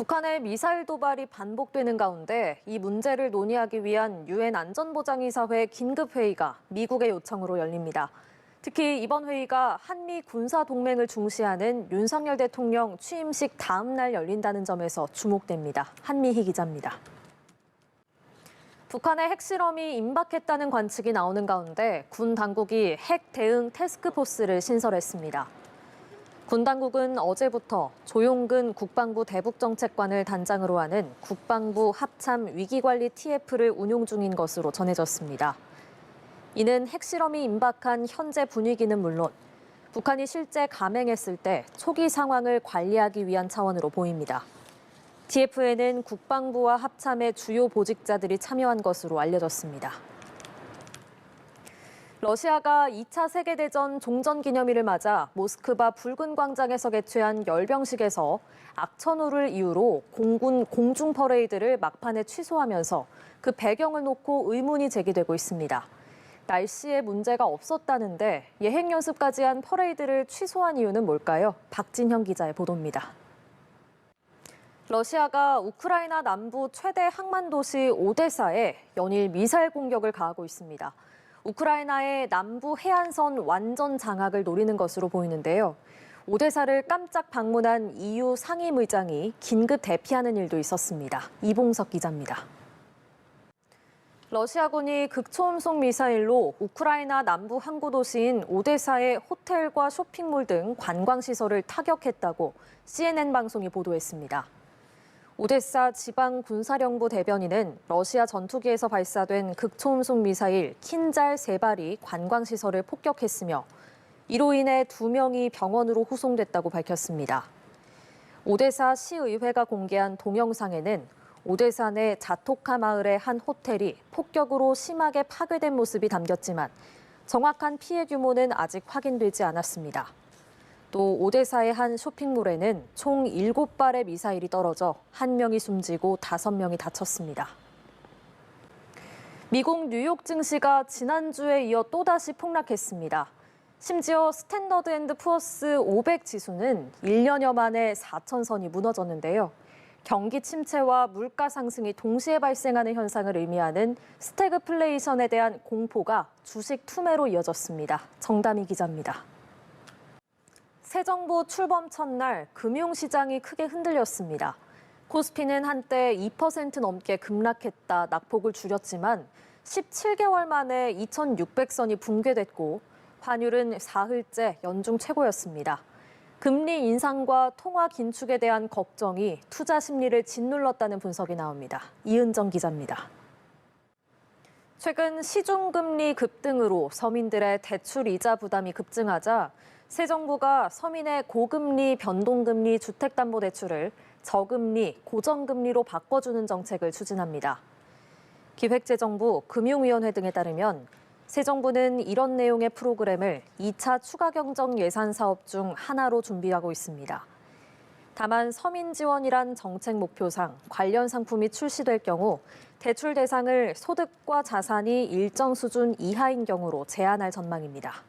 북한의 미사일 도발이 반복되는 가운데 이 문제를 논의하기 위한 유엔 안전보장이사회 긴급회의가 미국의 요청으로 열립니다. 특히 이번 회의가 한미 군사 동맹을 중시하는 윤석열 대통령 취임식 다음 날 열린다는 점에서 주목됩니다. 한미희 기자입니다. 북한의 핵실험이 임박했다는 관측이 나오는 가운데 군 당국이 핵 대응 태스크포스를 신설했습니다. 군 당국은 어제부터 조용근 국방부 대북정책관을 단장으로 하는 국방부 합참 위기관리 TF를 운용 중인 것으로 전해졌습니다. 이는 핵실험이 임박한 현재 분위기는 물론 북한이 실제 감행했을 때 초기 상황을 관리하기 위한 차원으로 보입니다. TF에는 국방부와 합참의 주요 보직자들이 참여한 것으로 알려졌습니다. 러시아가 2차 세계대전 종전기념일을 맞아 모스크바 붉은 광장에서 개최한 열병식에서 악천후를 이유로 공군 공중 퍼레이드를 막판에 취소하면서 그 배경을 놓고 의문이 제기되고 있습니다. 날씨에 문제가 없었다는데 예행 연습까지 한 퍼레이드를 취소한 이유는 뭘까요? 박진형 기자의 보도입니다. 러시아가 우크라이나 남부 최대 항만 도시 오데사에 연일 미사일 공격을 가하고 있습니다. 우크라이나의 남부 해안선 완전 장악을 노리는 것으로 보이는데요. 오데사를 깜짝 방문한 EU 상임의장이 긴급 대피하는 일도 있었습니다. 이봉석 기자입니다. 러시아군이 극초음속 미사일로 우크라이나 남부 항구 도시인 오데사의 호텔과 쇼핑몰 등 관광시설을 타격했다고 CNN 방송이 보도했습니다. 오데사 지방군사령부 대변인은 러시아 전투기에서 발사된 극초음속 미사일 킨잘 3발이 관광시설을 폭격했으며 이로 인해 2명이 병원으로 후송됐다고 밝혔습니다. 오데사 시의회가 공개한 동영상에는 오데사 내 자토카 마을의 한 호텔이 폭격으로 심하게 파괴된 모습이 담겼지만 정확한 피해 규모는 아직 확인되지 않았습니다. 또 오데사의 한 쇼핑몰에는 총 7발의 미사일이 떨어져 1명이 숨지고 5명이 다쳤습니다. 미국 뉴욕 증시가 지난주에 이어 또다시 폭락했습니다. 심지어 스탠더드 앤드 푸어스 500 지수는 1년여 만에 4,000선이 무너졌는데요. 경기 침체와 물가 상승이 동시에 발생하는 현상을 의미하는 스태그플레이션에 대한 공포가 주식 투매로 이어졌습니다. 정다미 기자입니다. 새 정부 출범 첫날 금융시장이 크게 흔들렸습니다. 코스피는 한때 2% 넘게 급락했다 낙폭을 줄였지만 17개월 만에 2,600선이 붕괴됐고 환율은 사흘째 연중 최고였습니다. 금리 인상과 통화 긴축에 대한 걱정이 투자 심리를 짓눌렀다는 분석이 나옵니다. 이은정 기자입니다. 최근 시중금리 급등으로 서민들의 대출 이자 부담이 급증하자 새 정부가 서민의 고금리, 변동금리 주택담보대출을 저금리, 고정금리로 바꿔주는 정책을 추진합니다. 기획재정부, 금융위원회 등에 따르면 새 정부는 이런 내용의 프로그램을 2차 추가경정 예산 사업 중 하나로 준비하고 있습니다. 다만 서민 지원이란 정책 목표상 관련 상품이 출시될 경우 대출 대상을 소득과 자산이 일정 수준 이하인 경우로 제한할 전망입니다.